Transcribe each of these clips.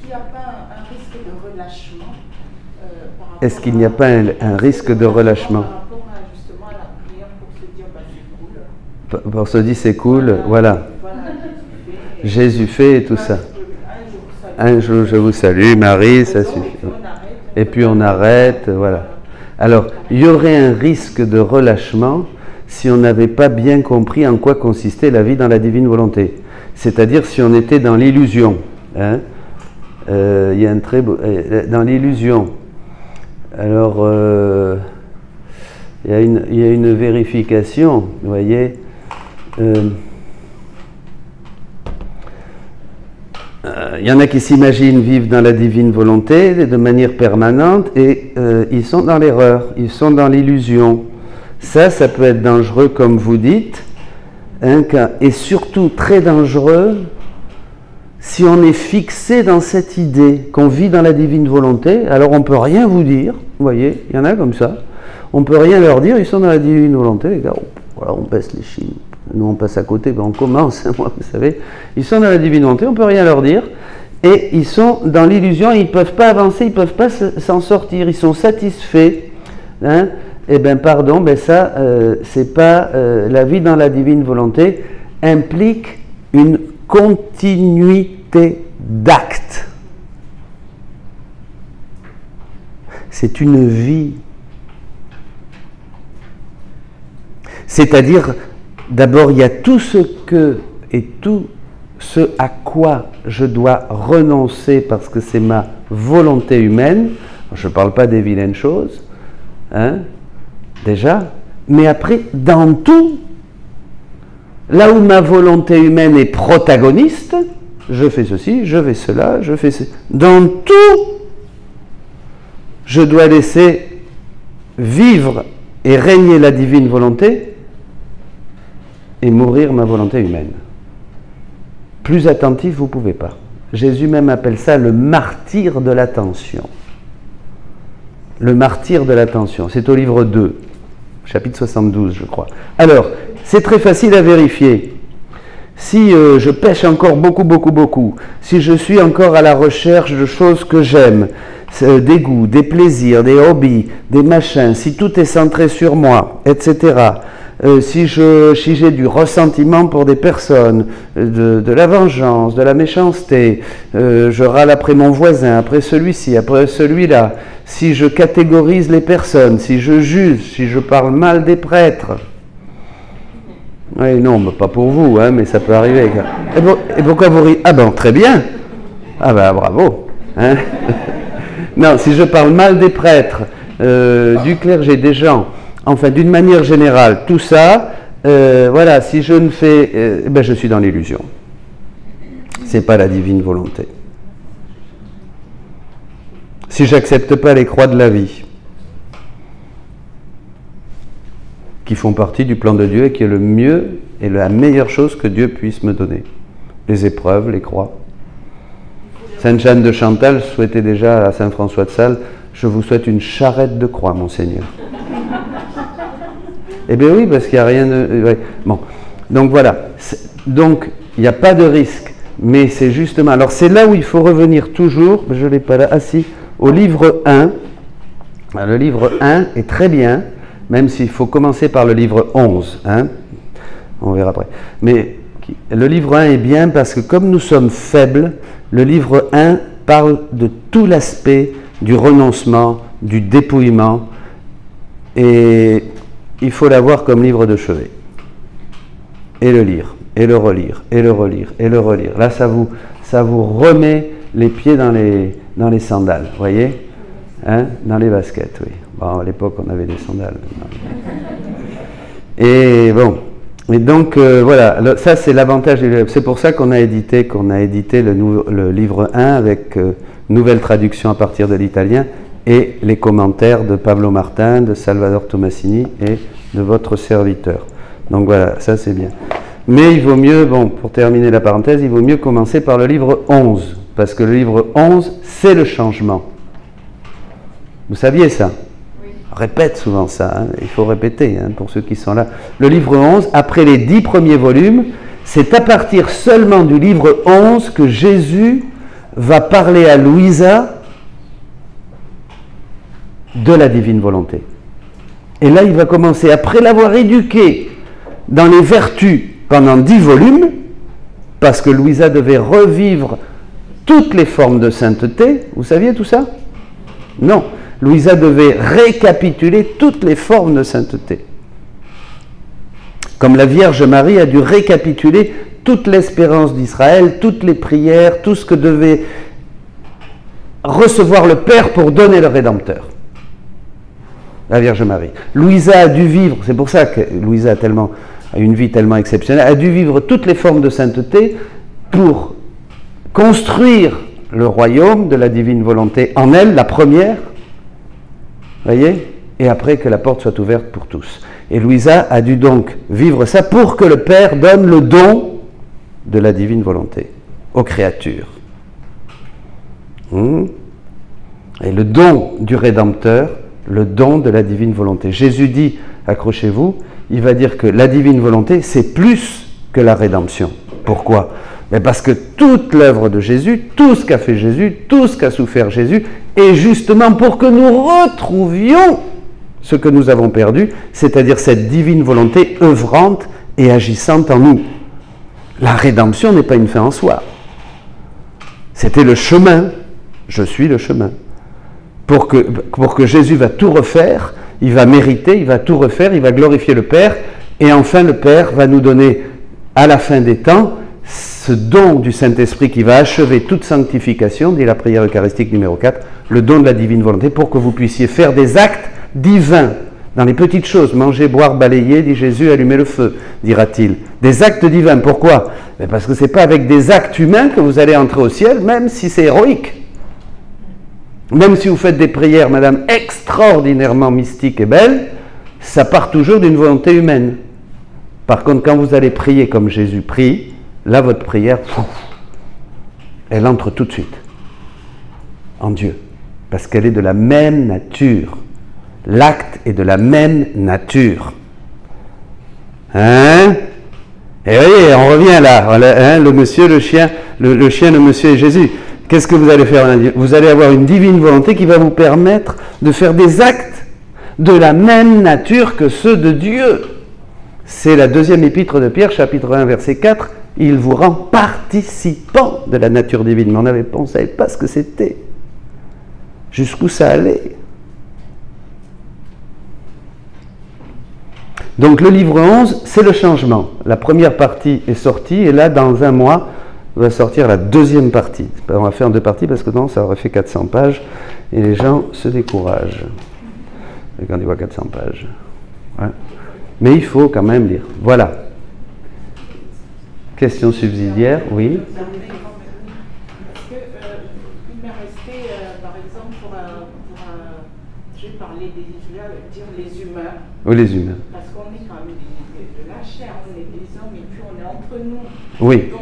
qu'il n'y a pas un risque de relâchement Est-ce qu'il n'y a pas un risque de relâchement par rapport à, justement, à la prière pour se dire c'est cool. Pour se dire c'est cool, voilà. Jésus fait et tout ça. Un jour je vous salue, Marie, ça suffit. Et puis on arrête, voilà. Alors, il y aurait un risque de relâchement si on n'avait pas bien compris en quoi consistait la vie dans la divine volonté. C'est-à-dire si on était dans l'illusion. Hein. Il y a un très beau... Dans l'illusion. Alors, il y a une vérification, vous voyez. Il y en a qui s'imaginent vivre dans la divine volonté de manière permanente et ils sont dans l'erreur, ils sont dans l'illusion. Ça peut être dangereux comme vous dites, hein, et surtout très dangereux si on est fixé dans cette idée qu'on vit dans la divine volonté. Alors on ne peut rien vous dire, vous voyez, il y en a comme ça, on ne peut rien leur dire, ils sont dans la divine volonté, les gars, voilà, on baisse les chines. Nous, on passe à côté, ben on commence, moi, vous savez. Ils sont dans la divine volonté, on ne peut rien leur dire. Et ils sont dans l'illusion, ils ne peuvent pas avancer, ils ne peuvent pas s'en sortir. Ils sont satisfaits. Hein. Eh bien, pardon, ben ça, c'est pas... la vie dans la divine volonté implique une continuité d'actes. C'est une vie. C'est-à-dire... D'abord, il y a tout ce que et tout ce à quoi je dois renoncer parce que c'est ma volonté humaine. Je ne parle pas des vilaines choses, hein, déjà. Mais après, dans tout, là où ma volonté humaine est protagoniste, je fais ceci, je fais cela, je fais ceci. Dans tout, je dois laisser vivre et régner la divine volonté et mourir ma volonté humaine. Plus attentif, vous ne pouvez pas. Jésus même appelle ça le martyre de l'attention. Le martyr de l'attention. C'est au livre 2, chapitre 72, je crois. Alors, c'est très facile à vérifier. Si je pêche encore beaucoup, si je suis encore à la recherche de choses que j'aime, des goûts, des plaisirs, des hobbies, des machins, si tout est centré sur moi, etc., si j'ai du ressentiment pour des personnes, de la vengeance, de la méchanceté, je râle après mon voisin, après celui-ci, après celui-là, si je catégorise les personnes, si je juge, si je parle mal des prêtres. Oui, non, pas pour vous, hein, mais ça peut arriver. Et pourquoi vous riez? Ah ben, très bien. Ah ben, bravo. Hein. Non, si je parle mal des prêtres, du clergé, des gens, enfin, d'une manière générale, tout ça, voilà, si je ne fais... ben, je suis dans l'illusion. Ce n'est pas la divine volonté. Si je n'accepte pas les croix de la vie, qui font partie du plan de Dieu et qui est le mieux et la meilleure chose que Dieu puisse me donner. Les épreuves, les croix. Sainte Jeanne de Chantal souhaitait déjà à Saint François de Sales, je vous souhaite une charrette de croix, monseigneur. Eh bien oui, parce qu'il n'y a rien de... Ouais. Bon, donc voilà. Donc, il n'y a pas de risque, mais c'est justement... Alors, c'est là où il faut revenir toujours, je ne l'ai pas là, assis, au livre 1. Le livre 1 est très bien, même s'il faut commencer par le livre 11. Hein. On verra après. Mais le livre 1 est bien parce que comme nous sommes faibles, le livre 1 parle de tout l'aspect du renoncement, du dépouillement, et il faut l'avoir comme livre de chevet. Et le lire, et le relire, et le relire, et le relire. Là, ça vous remet les pieds dans les sandales, vous voyez, hein, dans les baskets, oui. Bon, à l'époque, on avait des sandales. Et bon, et donc, voilà, ça c'est l'avantage, c'est pour ça qu'on a édité le livre 1 avec nouvelle traduction à partir de l'italien et les commentaires de Pablo Martin, de Salvador Tomasini et de votre serviteur. Donc voilà, ça c'est bien. Mais il vaut mieux, bon, pour terminer la parenthèse, il vaut mieux commencer par le livre 11, parce que le livre 11, c'est le changement. Vous saviez ça? Oui. On répète souvent ça, hein, il faut répéter, hein, pour ceux qui sont là. Le livre 11, après les 10 premiers volumes, c'est à partir seulement du livre 11 que Jésus va parler à Louisa de la divine volonté. Et là, il va commencer, après l'avoir éduqué dans les vertus pendant 10 volumes, parce que Louisa devait revivre toutes les formes de sainteté. Vous saviez tout ça? Non. Louisa devait récapituler toutes les formes de sainteté. Comme la Vierge Marie a dû récapituler toute l'espérance d'Israël, toutes les prières, tout ce que devait recevoir le Père pour donner le Rédempteur. La Vierge Marie. Louisa a dû vivre, c'est pour ça que Louisa a une vie tellement exceptionnelle, a dû vivre toutes les formes de sainteté pour construire le royaume de la divine volonté en elle, la première, voyez, et après que la porte soit ouverte pour tous. Et Louisa a dû donc vivre ça pour que le Père donne le don de la divine volonté aux créatures. Et le don du Rédempteur, le don de la divine volonté. Jésus dit, accrochez-vous, il va dire que la divine volonté, c'est plus que la rédemption. Pourquoi? Mais parce que toute l'œuvre de Jésus, tout ce qu'a fait Jésus, tout ce qu'a souffert Jésus, est justement pour que nous retrouvions ce que nous avons perdu, c'est-à-dire cette divine volonté œuvrante et agissante en nous. La rédemption n'est pas une fin en soi. C'était le chemin. Je suis le chemin. Pour que Jésus va tout refaire, il va mériter, il va tout refaire, il va glorifier le Père, et enfin le Père va nous donner, à la fin des temps, ce don du Saint-Esprit qui va achever toute sanctification, dit la prière eucharistique numéro 4, le don de la divine volonté, pour que vous puissiez faire des actes divins, dans les petites choses, manger, boire, balayer, dit Jésus, allumer le feu, dira-t-il. Des actes divins, pourquoi? Mais parce que ce n'est pas avec des actes humains que vous allez entrer au ciel, même si c'est héroïque. Même si vous faites des prières, madame, extraordinairement mystiques et belles, ça part toujours d'une volonté humaine. Par contre, quand vous allez prier comme Jésus prie, là, votre prière, elle entre tout de suite en Dieu. Parce qu'elle est de la même nature. L'acte est de la même nature. Hein? Et voyez, on revient là. Hein, le monsieur, le chien, le chien, le monsieur et Jésus. Qu'est-ce que vous allez faire? Vous allez avoir une divine volonté qui va vous permettre de faire des actes de la même nature que ceux de Dieu. C'est la deuxième épître de Pierre, chapitre 1, verset 4. Il vous rend participant de la nature divine. Mais on ne savait pas ce que c'était. Jusqu'où ça allait. Donc le livre 11, c'est le changement. La première partie est sortie et là, dans un mois, va sortir la deuxième partie. On va faire en 2 parties parce que non, ça aurait fait 400 pages et les gens se découragent quand ils voient 400 pages. Ouais. Mais il faut quand même lire. Voilà. Question subsidiaire, oui. Est-ce qu'il m'est resté, par exemple, je vais parler les humains. Oui, les humains. Parce qu'on est quand même de la chair, on est des hommes et puis on est entre nous. Oui. Donc,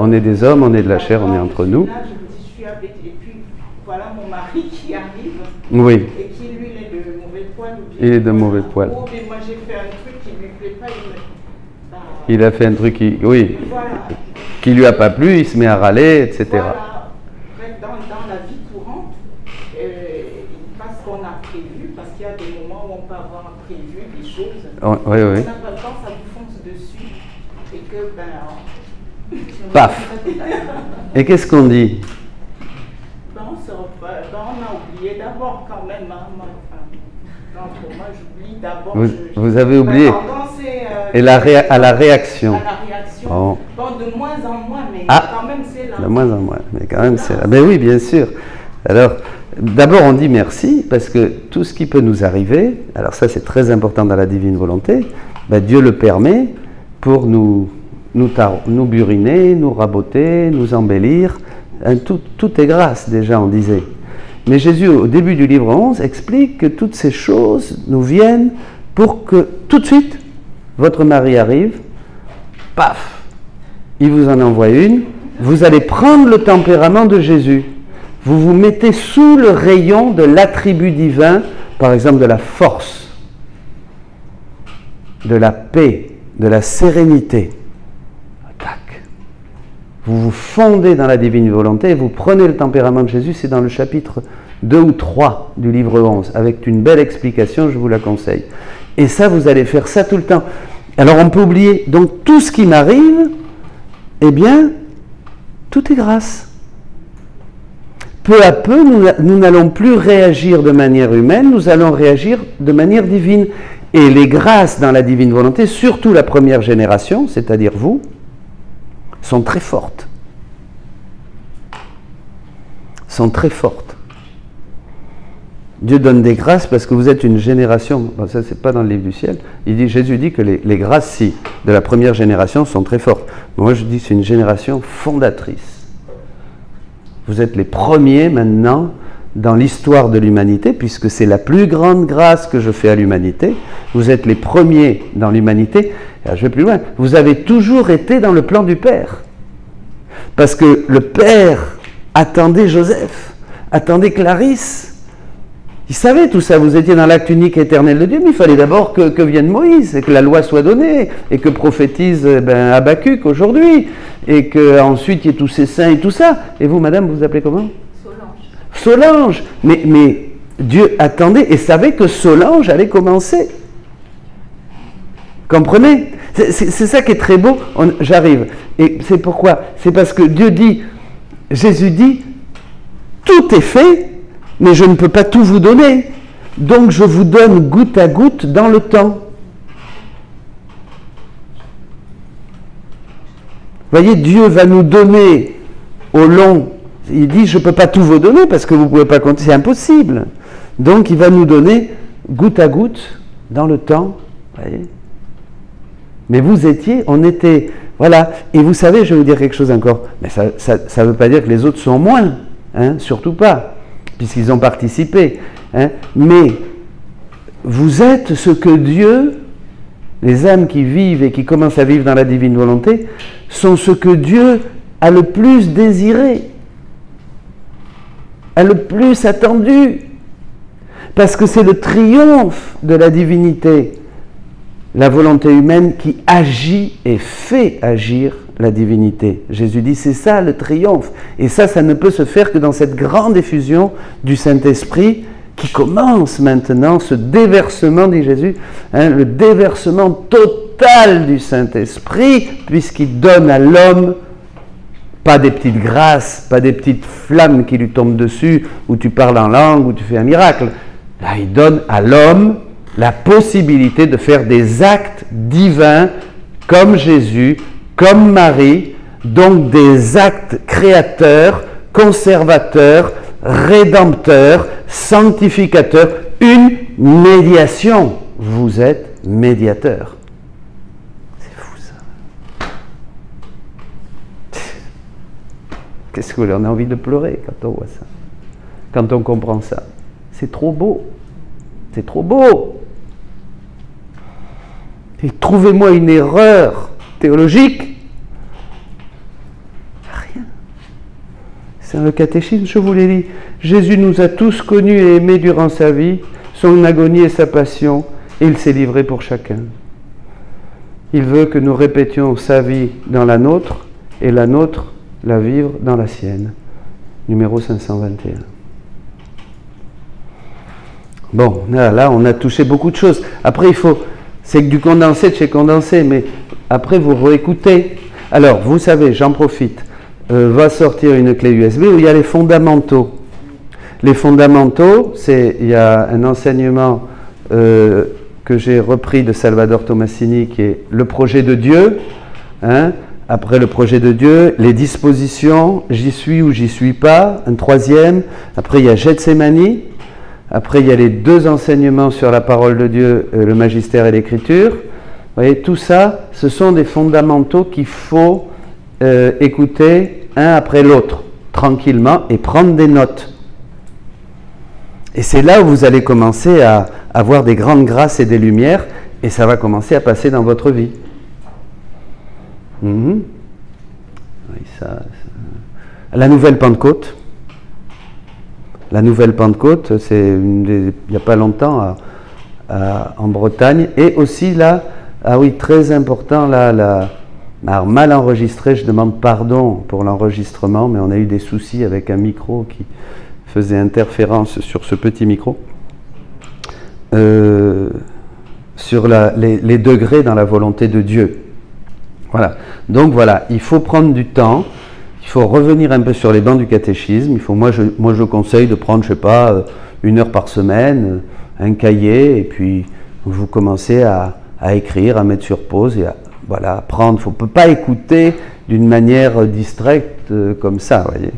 on est des hommes, on est de la chair, on est entre nous. Là, je me dis, je suis avec, et puis voilà mon mari qui arrive. Oui. Et qui, lui, il est de mauvais poil. Il est de mauvais poil. Oh, mais moi, j'ai fait un truc qui ne lui plaît pas. Il a fait un truc qui, oui, voilà. Qui lui a pas plu, il se met à râler, etc. Voilà. Dans la vie courante, parce qu'on a prévu, parce qu'il y a des moments où on peut avoir prévu des choses. Oh, oui, oui. On n'a pas le temps, ça vous fonce dessus. Et que, paf. Et qu'est-ce qu'on dit? On a oublié d'abord quand même. Moi, j'oublie d'abord. Vous avez oublié. Et à la réaction. À la réaction. Bon. Bon, de moins en moins, mais quand même c'est là. De moins en moins, mais quand même c'est là. Ben oui, bien sûr. Alors, d'abord on dit merci, parce que tout ce qui peut nous arriver, alors ça c'est très important dans la divine volonté, ben Dieu le permet pour nous buriner, nous raboter, nous embellir. Tout est grâce, déjà, on disait. Mais Jésus, au début du livre 11, explique que toutes ces choses nous viennent pour que, tout de suite, votre mari arrive, paf, il vous en envoie une, vous allez prendre le tempérament de Jésus. Vous vous mettez sous le rayon de l'attribut divin, par exemple de la force, de la paix, de la sérénité. Tac. vous vous fondez dans la divine volonté et vous prenez le tempérament de Jésus, c'est dans le chapitre 2 ou 3 du livre 11, avec une belle explication, je vous la conseille. Et ça, vous allez faire ça tout le temps. Alors on peut oublier, donc tout ce qui m'arrive, eh bien, tout est grâce. Peu à peu, nous n'allons plus réagir de manière humaine, nous allons réagir de manière divine. Et les grâces dans la divine volonté, surtout la première génération, c'est-à-dire vous, sont très fortes. Sont très fortes. Dieu donne des grâces parce que vous êtes une génération, bon, ça c'est pas dans le livre du ciel, Jésus dit que les grâces, si, de la première génération sont très fortes. Moi je dis que c'est une génération fondatrice. Vous êtes les premiers maintenant dans l'histoire de l'humanité, puisque c'est la plus grande grâce que je fais à l'humanité. Vous êtes les premiers dans l'humanité. Alors, je vais plus loin. Vous avez toujours été dans le plan du Père. Parce que le Père attendait Joseph, attendait Clarisse. Il savait tout ça. Vous étiez dans l'acte unique éternel de Dieu, mais il fallait d'abord que vienne Moïse, et que la loi soit donnée, et que prophétise Habacuc aujourd'hui, et qu'ensuite il y ait tous ces saints et tout ça. Et vous, madame, vous vous appelez comment ? Solange, mais Dieu attendait et savait que Solange allait commencer. Comprenez ? C'est ça qui est très beau. J'arrive. Et c'est pourquoi ? C'est parce que Dieu dit, Jésus dit, tout est fait, mais je ne peux pas tout vous donner. Donc je vous donne goutte à goutte dans le temps. Voyez, Dieu va nous donner au long. Il dit, je ne peux pas tout vous donner parce que vous ne pouvez pas compter, c'est impossible. Donc il va nous donner goutte à goutte dans le temps. Voyez. Mais vous étiez, on était, voilà. Et vous savez, je vais vous dire quelque chose encore. Mais ça ne veut pas dire que les autres sont moins, hein, surtout pas, puisqu'ils ont participé. Hein. Mais vous êtes ce que Dieu, les âmes qui vivent et qui commencent à vivre dans la divine volonté, sont ce que Dieu a le plus désiré, a le plus attendu, parce que c'est le triomphe de la divinité, la volonté humaine qui agit et fait agir la divinité. Jésus dit, c'est ça le triomphe, et ça ne peut se faire que dans cette grande effusion du Saint-Esprit qui commence maintenant, ce déversement, dit Jésus, hein, le déversement total du Saint-Esprit, puisqu'il donne à l'homme pas des petites grâces, pas des petites flammes qui lui tombent dessus, où tu parles en langue, où tu fais un miracle. Là, il donne à l'homme la possibilité de faire des actes divins comme Jésus, comme Marie, donc des actes créateurs, conservateurs, rédempteurs, sanctificateurs, une médiation. Vous êtes médiateur. Qu'est-ce que vous voulez ? On a envie de pleurer quand on voit ça, quand on comprend ça. C'est trop beau. C'est trop beau. Et trouvez-moi une erreur théologique. Rien. C'est dans le catéchisme, je vous l'ai dit. Jésus nous a tous connus et aimés durant sa vie, son agonie et sa passion, et il s'est livré pour chacun. Il veut que nous répétions sa vie dans la nôtre, et la nôtre la vivre dans la sienne. Numéro 521. Bon, là, on a touché beaucoup de choses. Après, c'est que du condensé de chez condensé, mais après, vous réécoutez. Alors, vous savez, j'en profite, va sortir une clé USB où il y a les fondamentaux. Les fondamentaux, il y a un enseignement que j'ai repris de Salvador Tomasini, qui est le projet de Dieu, hein. Après le projet de Dieu, les dispositions, j'y suis ou j'y suis pas, un troisième. Après, il y a Gethsémani. Après, il y a les deux enseignements sur la parole de Dieu, le magistère et l'écriture. Vous voyez, tout ça, ce sont des fondamentaux qu'il faut écouter un après l'autre, tranquillement, et prendre des notes. Et c'est là où vous allez commencer à avoir des grandes grâces et des lumières, et ça va commencer à passer dans votre vie. Oui, la nouvelle Pentecôte. La nouvelle Pentecôte, c'est il n'y a pas longtemps en Bretagne. Et aussi là, ah oui, très important, là, Alors, mal enregistré, je demande pardon pour l'enregistrement, mais on a eu des soucis avec un micro qui faisait interférence sur ce petit micro. Sur les degrés dans la volonté de Dieu. Voilà. Donc voilà, il faut prendre du temps, il faut revenir un peu sur les bancs du catéchisme. Moi je conseille de prendre, je sais pas, 1 heure par semaine, un cahier, et puis vous commencez à écrire, à mettre sur pause et à voilà, apprendre. On ne peut pas écouter d'une manière distraite comme ça, vous voyez.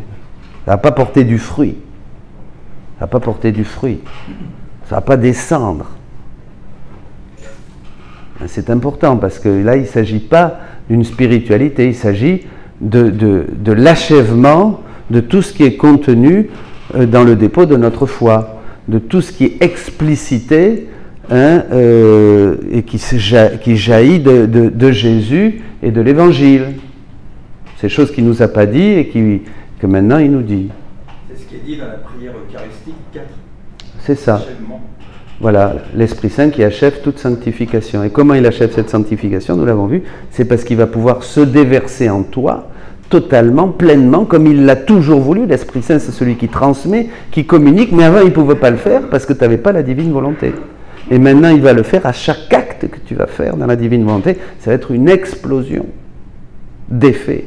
Ça ne va pas porter du fruit. Ça ne va pas porter du fruit. Ça ne va pas descendre. C'est important parce que là, il ne s'agit pas d'une spiritualité, il s'agit de l'achèvement de tout ce qui est contenu dans le dépôt de notre foi, de tout ce qui est explicité et qui jaillit de Jésus et de l'Évangile. Ces choses qu'il ne nous a pas dit et que maintenant il nous dit. C'est ce qui est dit dans la prière eucharistique 4. C'est ça. Achèvement. Voilà, l'Esprit Saint qui achève toute sanctification. Et comment il achève cette sanctification, nous l'avons vu, c'est parce qu'il va pouvoir se déverser en toi totalement, pleinement, comme il l'a toujours voulu. L'Esprit Saint, c'est celui qui transmet, qui communique, mais avant, il ne pouvait pas le faire parce que tu n'avais pas la divine volonté. Et maintenant, il va le faire à chaque acte que tu vas faire dans la divine volonté. Ça va être une explosion d'effets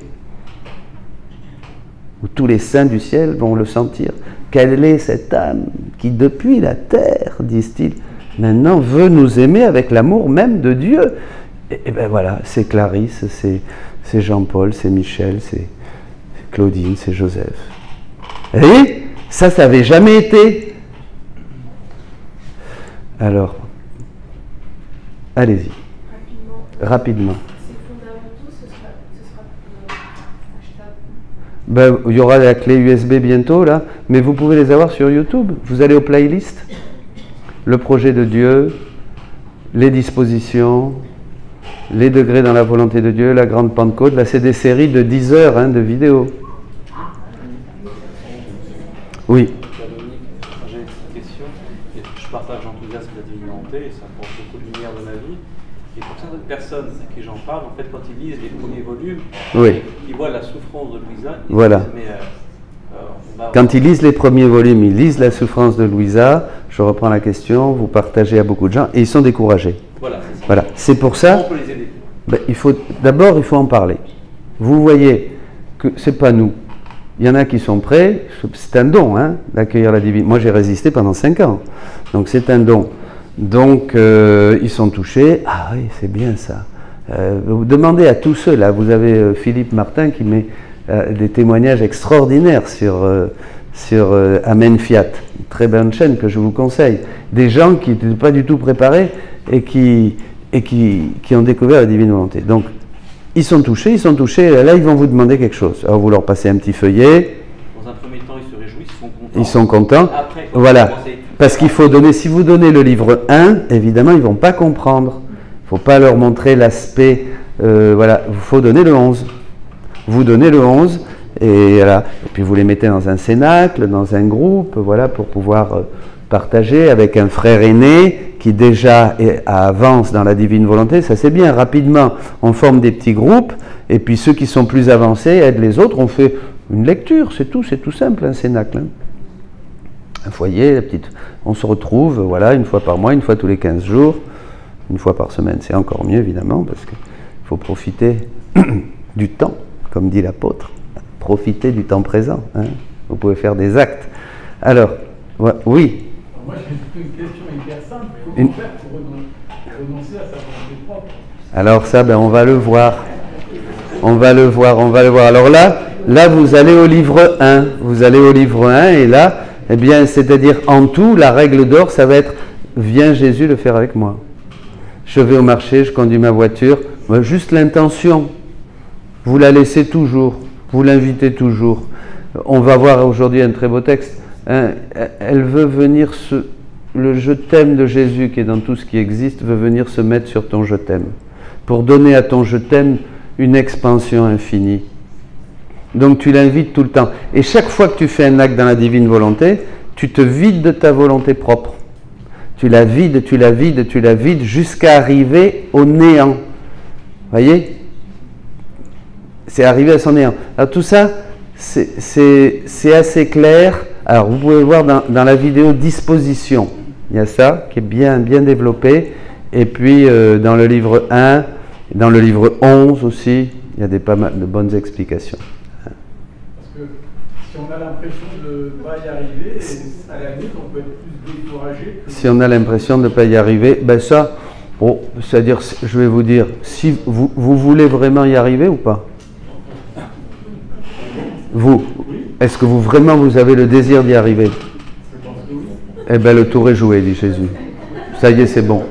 où tous les saints du ciel vont le sentir. Quelle est cette âme qui, depuis la terre, disent-ils, maintenant veut nous aimer avec l'amour même de Dieu? Et bien voilà, c'est Clarisse, c'est Jean-Paul, c'est Michel, c'est Claudine, c'est Joseph. Vous voyez, ça n'avait jamais été. Alors, allez-y. Rapidement. Ben, il y aura la clé USB bientôt là, mais vous pouvez les avoir sur YouTube. Vous allez aux playlists, le projet de Dieu, les dispositions, les degrés dans la volonté de Dieu, la grande Pentecôte. Là, c'est des séries de 10 heures de vidéos. Oui. J'ai une question. Je partage l'enthousiasme de la divine volonté et ça apporte beaucoup de lumière dans la vie. Et pour certaines personnes à qui j'en parle, en fait, quand ils lisent les premiers volumes, Oui. ils voient la souffrance de Louisa. Voilà. Disent, mais, quand ils lisent les premiers volumes, ils lisent la souffrance de Louisa. Je reprends la question, vous partagez à beaucoup de gens et ils sont découragés. Voilà, c'est ça. Voilà. C'est pour ça. Comment on peut les aider? Ben, d'abord, il faut en parler. Vous voyez que c'est pas nous. Il y en a qui sont prêts. C'est un don, d'accueillir la divine. Moi, j'ai résisté pendant 5 ans. Donc, c'est un don. Donc, ils sont touchés. Ah oui, c'est bien ça. Vous demandez à tous ceux, là, vous avez Philippe Martin qui met des témoignages extraordinaires sur Amen Fiat, une très bonne chaîne que je vous conseille. Des gens qui n'étaient pas du tout préparés et qui ont découvert la divine volonté. Donc, ils sont touchés, là, ils vont vous demander quelque chose. Alors, vous leur passez un petit feuillet. Dans un premier temps, ils se réjouissent, ils sont contents. Ils sont contents. Après, voilà. Parce qu'il faut donner, si vous donnez le livre 1, évidemment, ils ne vont pas comprendre. Il ne faut pas leur montrer l'aspect. Voilà, il faut donner le 11. Vous donnez le 11, et voilà. Et puis vous les mettez dans un cénacle, dans un groupe, voilà, pour pouvoir partager avec un frère aîné qui déjà avance dans la divine volonté. Ça c'est bien, rapidement, on forme des petits groupes, et puis ceux qui sont plus avancés aident les autres. On fait une lecture, c'est tout simple, un cénacle. Un foyer, on se retrouve, voilà, une fois par mois, une fois tous les 15 jours, une fois par semaine, c'est encore mieux évidemment, parce qu'il faut profiter du temps, comme dit l'apôtre, profiter du temps présent, vous pouvez faire des actes. Alors, oui. Moi j'ai une question hyper simple, comment faire pour renoncer à sa volonté propre? Alors ça, on va le voir. On va le voir. Alors là vous allez au livre 1, et là, eh bien, c'est-à-dire en tout, la règle d'or, ça va être « Viens Jésus le faire avec moi ». Je vais au marché, je conduis ma voiture, juste l'intention, vous la laissez toujours, vous l'invitez toujours. On va voir aujourd'hui un très beau texte. Elle veut venir, le « je t'aime » de Jésus qui est dans tout ce qui existe, veut venir se mettre sur ton « je t'aime », pour donner à ton « je t'aime » une expansion infinie. Donc tu l'invites tout le temps. Et chaque fois que tu fais un acte dans la divine volonté, tu te vides de ta volonté propre. Tu la vides jusqu'à arriver au néant. Voyez? c'est arrivé à son néant. Alors tout ça, c'est assez clair. Alors vous pouvez voir dans la vidéo disposition, il y a ça qui est bien développé. Et puis dans le livre 1, dans le livre 11 aussi, il y a pas mal de bonnes explications. Parce que si on a l'impression de ne pas y arriver, à la limite, on peut être plus découragé. Si on a l'impression de ne pas y arriver, ben ça, bon, c'est-à-dire, je vais vous dire, si vous voulez vraiment y arriver ou pas? Vous, est-ce que vous avez le désir d'y arriver? Eh bien, le tour est joué, dit Jésus. Ça y est, c'est bon.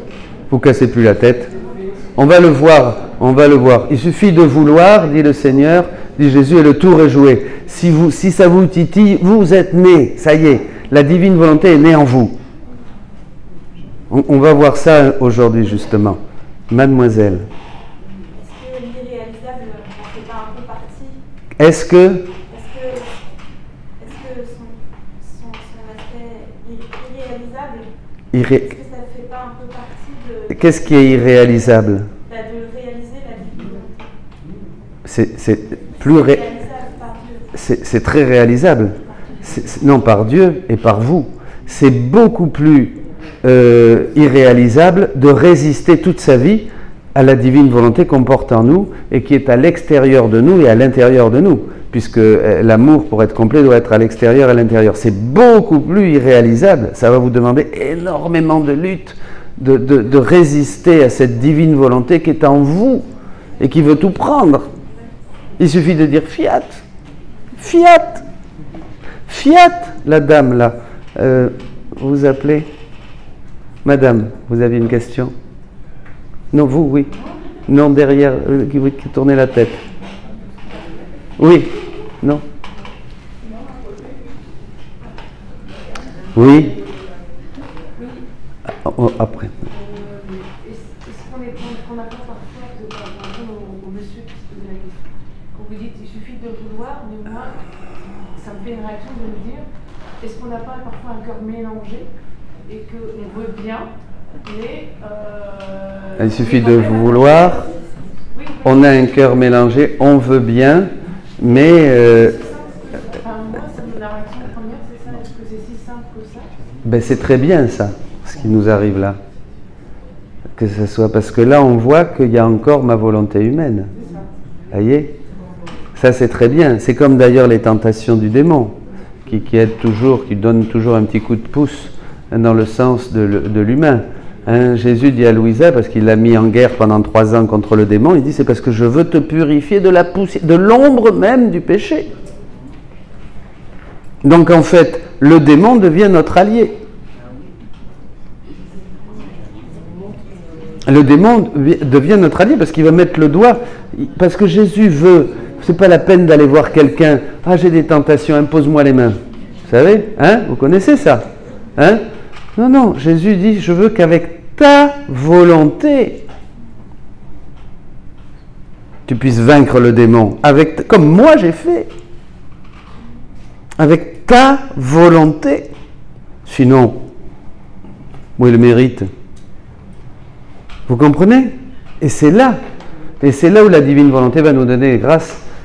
Vous cassez plus la tête. On va le voir, on va le voir. Il suffit de vouloir, dit le Seigneur, dit Jésus, et le tour est joué. Si ça vous titille, vous êtes né, ça y est. La divine volonté est née en vous. On va voir ça aujourd'hui, justement. Mademoiselle. Est-ce que l'irréalisable n'en fait pas un peu partie? Est-ce que son aspect irréalisable, est-ce que ça ne fait pas un peu partie de... Qu'est-ce qui est irréalisable? De réaliser la divine volonté. C'est plus réalisable par Dieu. C'est très réalisable. Non, par Dieu et par vous. C'est beaucoup plus irréalisable de résister toute sa vie à la divine volonté qu'on porte en nous et qui est à l'extérieur de nous et à l'intérieur de nous, puisque l'amour, pour être complet, doit être à l'extérieur et à l'intérieur. C'est beaucoup plus irréalisable. Ça va vous demander énormément de lutte, de résister à cette divine volonté qui est en vous et qui veut tout prendre. Il suffit de dire fiat, fiat, fiat. La dame là, vous appelez Madame, vous avez une question? Non, vous, oui. Non, derrière, qui tournez la tête. Oui, non. Oui. Après. Est-ce qu'on n'a pas parfois, par exemple, au monsieur qui se posait la question, quand vous dites il suffit de vouloir, mais moi, ça me fait une réaction de me dire, est-ce qu'on n'a pas parfois un cœur mélangé et qu'on veut bien, mais... Il suffit de vouloir, oui, on a un cœur mélangé, on veut bien, mais... moi, la réaction première, c'est ça, est-ce que c'est si simple que ça? Ben c'est très bien ça, ce qui nous arrive là. Que ce soit, parce que là on voit qu'il y a encore ma volonté humaine. Vous voyez? Ça c'est très bien. C'est comme d'ailleurs les tentations du démon, qui aident toujours, qui donnent toujours un petit coup de pouce dans le sens de l'humain. Hein, Jésus dit à Louisa, parce qu'il l'a mis en guerre pendant 3 ans contre le démon, il dit c'est parce que je veux te purifier de la poussière, de l'ombre même du péché. Donc en fait, le démon devient notre allié. Le démon devient notre allié parce qu'il va mettre le doigt, parce que Jésus veut, c'est pas la peine d'aller voir quelqu'un, ah j'ai des tentations, impose-moi les mains. Vous savez, hein, vous connaissez ça, hein? Non, non, Jésus dit, je veux qu'avec ta volonté, tu puisses vaincre le démon, comme moi j'ai fait, avec ta volonté. Sinon, où est le mérite? Vous comprenez? Et c'est là où la divine volonté va nous donner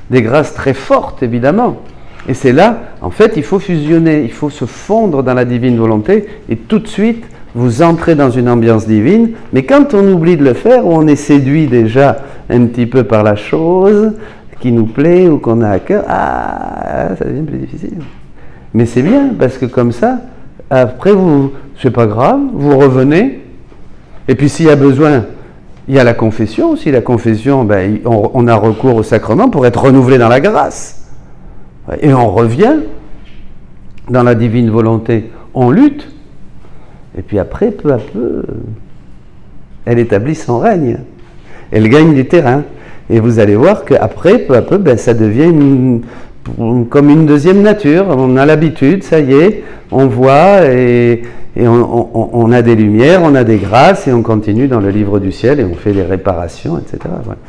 des grâces très fortes, évidemment. Et c'est là, en fait, il faut fusionner, il faut se fondre dans la divine volonté et tout de suite, vous entrez dans une ambiance divine. Mais quand on oublie de le faire, ou on est séduit déjà un petit peu par la chose qui nous plaît ou qu'on a à cœur, ça devient plus difficile. Mais c'est bien, parce que comme ça, après, c'est pas grave, vous revenez. Et puis s'il y a besoin, il y a la confession aussi. La confession, on a recours au sacrement pour être renouvelé dans la grâce. Et on revient dans la divine volonté. On lutte. Et puis après, peu à peu, elle établit son règne. Elle gagne du terrain. Et vous allez voir qu'après, peu à peu, ça devient comme une deuxième nature. On a l'habitude, ça y est, on voit et on a des lumières, on a des grâces et on continue dans le livre du ciel et on fait des réparations, etc. Voilà.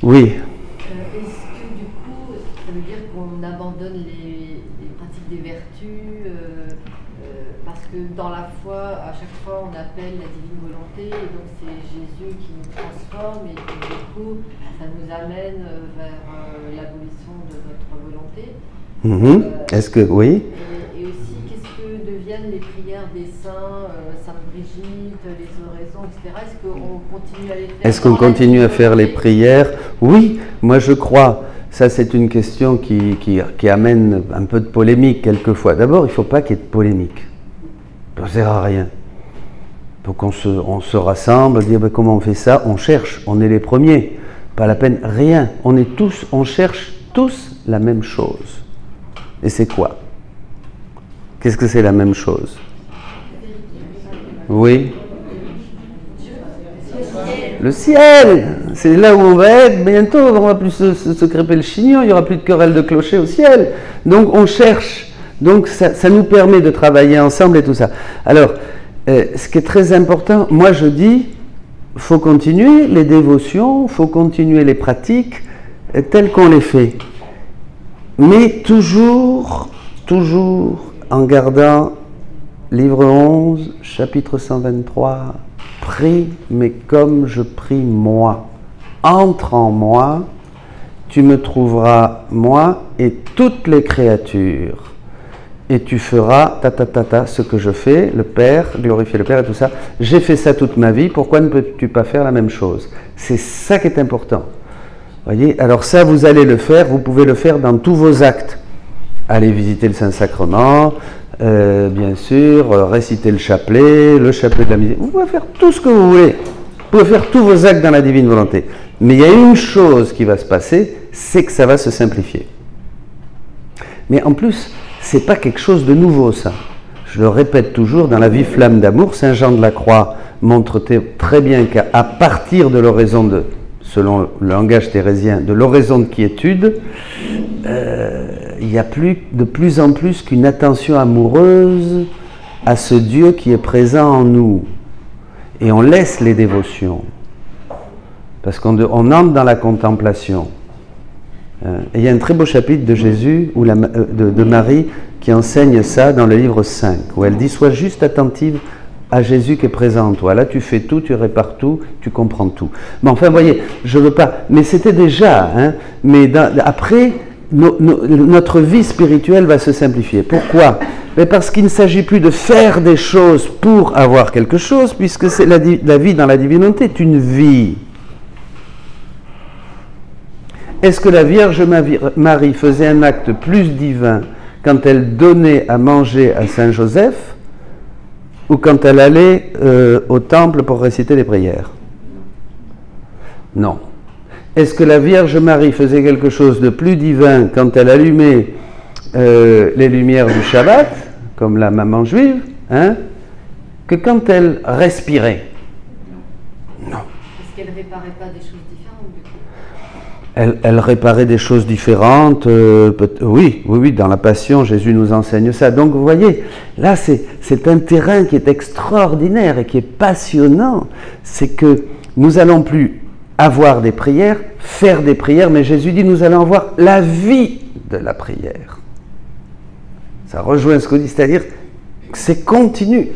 Oui. Est-ce que du coup, ça veut dire qu'on abandonne les pratiques des vertus, Parce que dans la foi, à chaque fois, on appelle la divine volonté, et donc c'est Jésus qui nous transforme, et puis du coup, ça nous amène vers l'abolition de notre volonté. Est-ce que, oui? Et aussi, qu'est-ce que deviennent les prières des saints, Sainte Brigitte, les oraisons, etc. Est-ce qu'on continue à les faire? Est-ce qu'on continue à faire les prières? Oui, moi je crois. Ça, c'est une question qui amène un peu de polémique quelquefois. D'abord, il ne faut pas qu'il y ait de polémique. Ça ne sert à rien. Donc on se rassemble, dire ben, comment on fait ça? On cherche, on est les premiers. Pas la peine, rien. On cherche tous la même chose. Et c'est quoi? Qu'est-ce que c'est la même chose? Oui? Le ciel, c'est là où on va être bientôt, on va plus se crêper le chignon, il n'y aura plus de querelle de clocher au ciel. Donc on cherche, donc ça nous permet de travailler ensemble et tout ça. Alors, ce qui est très important, moi je dis, il faut continuer les dévotions, il faut continuer les pratiques telles qu'on les fait. Mais toujours en gardant livre 11, chapitre 123, prie, mais comme je prie moi. Entre en moi, tu me trouveras moi et toutes les créatures. Et tu feras ce que je fais, le Père, glorifier le Père et tout ça. J'ai fait ça toute ma vie, pourquoi ne peux-tu pas faire la même chose? C'est ça qui est important. Voyez, alors ça, vous allez le faire, vous pouvez le faire dans tous vos actes. Allez visiter le Saint-Sacrement, bien sûr, réciter le chapelet de la miséricorde. Vous pouvez faire tout ce que vous voulez. Vous pouvez faire tous vos actes dans la divine volonté. Mais il y a une chose qui va se passer, c'est que ça va se simplifier. Mais en plus, c'est pas quelque chose de nouveau, ça. Je le répète toujours, dans la vie flamme d'amour, Saint Jean de la Croix montre très bien qu'à partir de l'oraison de, selon le langage thérésien, de l'oraison de quiétude, il n'y a plus de plus en plus qu'une attention amoureuse à ce Dieu qui est présent en nous. Et on laisse les dévotions. Parce qu'on entre dans la contemplation. Et il y a un très beau chapitre de Jésus, ou de Marie, qui enseigne ça dans le livre 5, où elle dit « Sois juste attentive à Jésus qui est présent en toi. Là, tu fais tout, tu répares tout, tu comprends tout. » Mais enfin, vous voyez, je ne veux pas... Mais c'était déjà, hein, mais après... notre vie spirituelle va se simplifier. Pourquoi? Mais parce qu'il ne s'agit plus de faire des choses pour avoir quelque chose, puisque c'est la vie dans la divinité est une vie. Est-ce que la Vierge Marie faisait un acte plus divin quand elle donnait à manger à Saint Joseph ou quand elle allait au temple pour réciter les prières? Non. Est-ce que la Vierge Marie faisait quelque chose de plus divin quand elle allumait les lumières du Shabbat, comme la maman juive, hein, que quand elle respirait? Non. Est-ce qu'elle ne réparait pas des choses différentes du coup? Elle réparait des choses différentes, oui, dans la Passion, Jésus nous enseigne ça. Donc vous voyez, là c'est un terrain qui est extraordinaire et qui est passionnant. C'est que nous allons plus avoir des prières, faire des prières, mais Jésus dit nous allons avoir la vie de la prière. Ça rejoint ce qu'on dit, c'est-à-dire que c'est continu.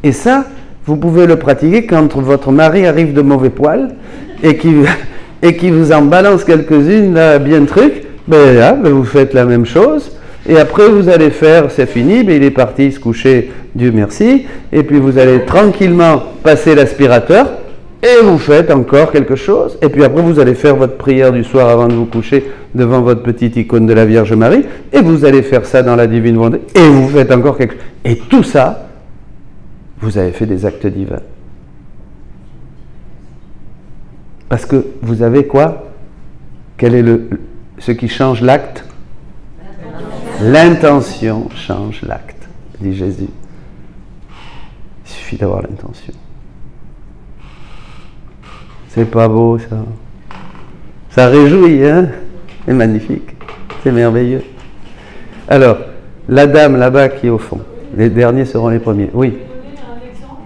Et ça, vous pouvez le pratiquer quand votre mari arrive de mauvais poil et qui vous en balance quelques-unes, là, bien truc, ben là, vous faites la même chose, et après vous allez faire, c'est fini, ben il est parti se coucher, Dieu merci, et puis vous allez tranquillement passer l'aspirateur, et vous faites encore quelque chose, et puis après vous allez faire votre prière du soir avant de vous coucher devant votre petite icône de la Vierge Marie, et vous allez faire ça dans la divine volonté, et vous faites encore quelque chose. Et tout ça, vous avez fait des actes divins. Parce que vous avez quoi? Quel est ce qui change l'acte? L'intention change l'acte, dit Jésus. Il suffit d'avoir l'intention. C'est pas beau, ça. Ça réjouit, hein? C'est magnifique. C'est merveilleux. Alors, la dame là-bas qui est au fond. Les derniers seront les premiers. Oui. Vous pouvez donner un exemple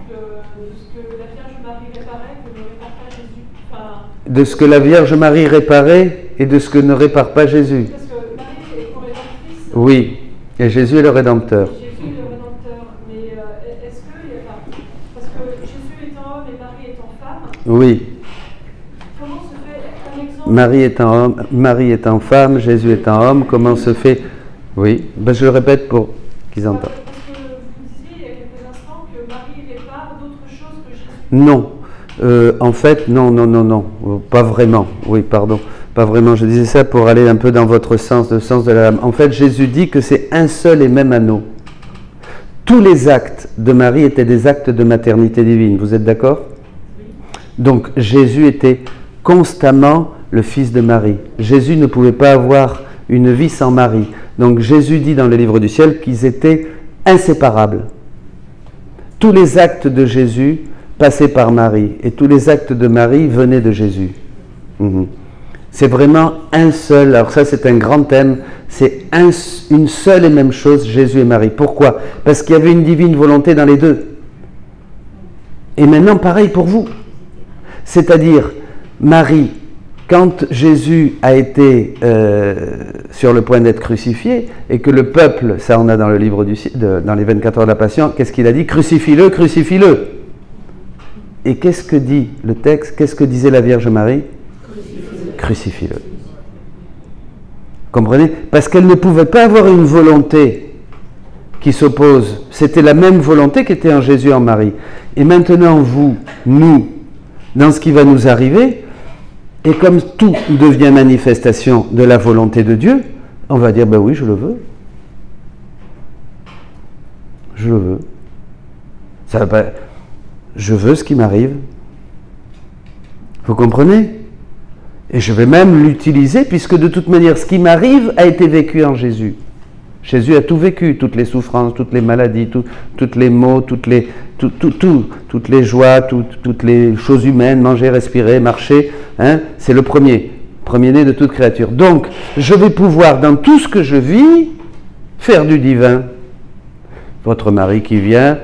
de ce que la Vierge Marie réparait que ne répare pas Jésus. De ce que la Vierge Marie réparait et de ce que ne répare pas Jésus. Parce que Marie est co-rédemptrice. Oui. Et Jésus est le Rédempteur. Jésus est le Rédempteur. Oui. Comment se fait un exemple? Marie étant homme, Marie étant femme, Jésus étant homme, comment se fait... Oui, ben je le répète pour qu'ils entendent. Parce que vous disiez il y a quelques instants que Marie répare d'autres choses que Jésus. Non. En fait, non, pas vraiment. Oui, pardon, pas vraiment. Je disais ça pour aller un peu dans votre sens, le sens de la... En fait, Jésus dit que c'est un seul et même anneau. Tous les actes de Marie étaient des actes de maternité divine. Vous êtes d'accord? Donc, Jésus était constamment le fils de Marie. Jésus ne pouvait pas avoir une vie sans Marie. Donc, Jésus dit dans le livre du ciel qu'ils étaient inséparables. Tous les actes de Jésus passaient par Marie, et tous les actes de Marie venaient de Jésus. C'est vraiment un seul, alors ça c'est un grand thème, c'est une seule et même chose, Jésus et Marie. Pourquoi? Parce qu'il y avait une divine volonté dans les deux. Et maintenant pareil pour vous. C'est-à-dire, Marie, quand Jésus a été sur le point d'être crucifié, et que le peuple, ça on a dans le livre dans les 24 heures de la Passion, qu'est-ce qu'il a dit? Crucifie-le, crucifie-le. Et qu'est-ce que dit le texte? Qu'est-ce que disait la Vierge Marie? Crucifie-le. Comprenez? Parce qu'elle ne pouvait pas avoir une volonté qui s'oppose. C'était la même volonté qui était en Jésus et en Marie. Et maintenant, vous, nous, dans ce qui va nous arriver, et comme tout devient manifestation de la volonté de Dieu, on va dire, ben oui, je le veux. Je le veux. Ça va pas... Je veux ce qui m'arrive. Vous comprenez? Et je vais même l'utiliser, puisque de toute manière, ce qui m'arrive a été vécu en Jésus. Jésus a tout vécu, toutes les souffrances, toutes les maladies, toutes les maux, toutes les joies, toutes les choses humaines, manger, respirer, marcher. Hein, c'est le premier-né de toute créature. Donc, je vais pouvoir, dans tout ce que je vis, faire du divin. Votre mari qui vient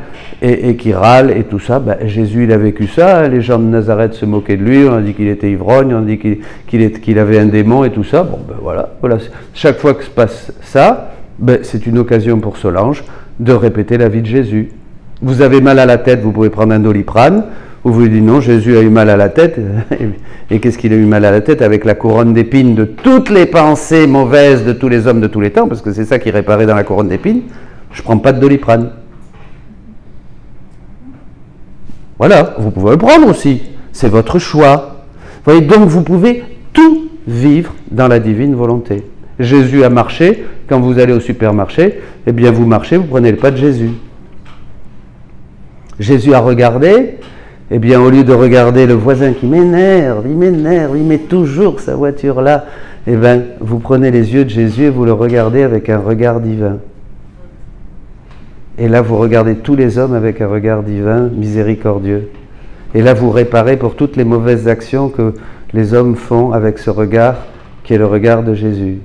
et qui râle et tout ça, ben, Jésus il a vécu ça, les gens de Nazareth se moquaient de lui, on a dit qu'il était ivrogne, on a dit qu'il avait un démon et tout ça, bon ben voilà. Chaque fois que se passe ça, ben, c'est une occasion pour Solange de répéter la vie de Jésus. Vous avez mal à la tête, vous pouvez prendre un Doliprane, ou vous lui dites non, Jésus a eu mal à la tête, et qu'est-ce qu'il a eu mal à la tête? Avec la couronne d'épines de toutes les pensées mauvaises de tous les hommes de tous les temps, parce que c'est ça qui réparait dans la couronne d'épines, je ne prends pas de Doliprane. Voilà, vous pouvez le prendre aussi, c'est votre choix. Vous voyez, donc vous pouvez tout vivre dans la divine volonté. Jésus a marché, quand vous allez au supermarché, eh bien vous marchez, vous prenez le pas de Jésus. Jésus a regardé, eh bien au lieu de regarder le voisin qui m'énerve, il met toujours sa voiture là, eh bien vous prenez les yeux de Jésus et vous le regardez avec un regard divin. Et là, vous regardez tous les hommes avec un regard divin, miséricordieux. Et là, vous réparez pour toutes les mauvaises actions que les hommes font avec ce regard qui est le regard de Jésus.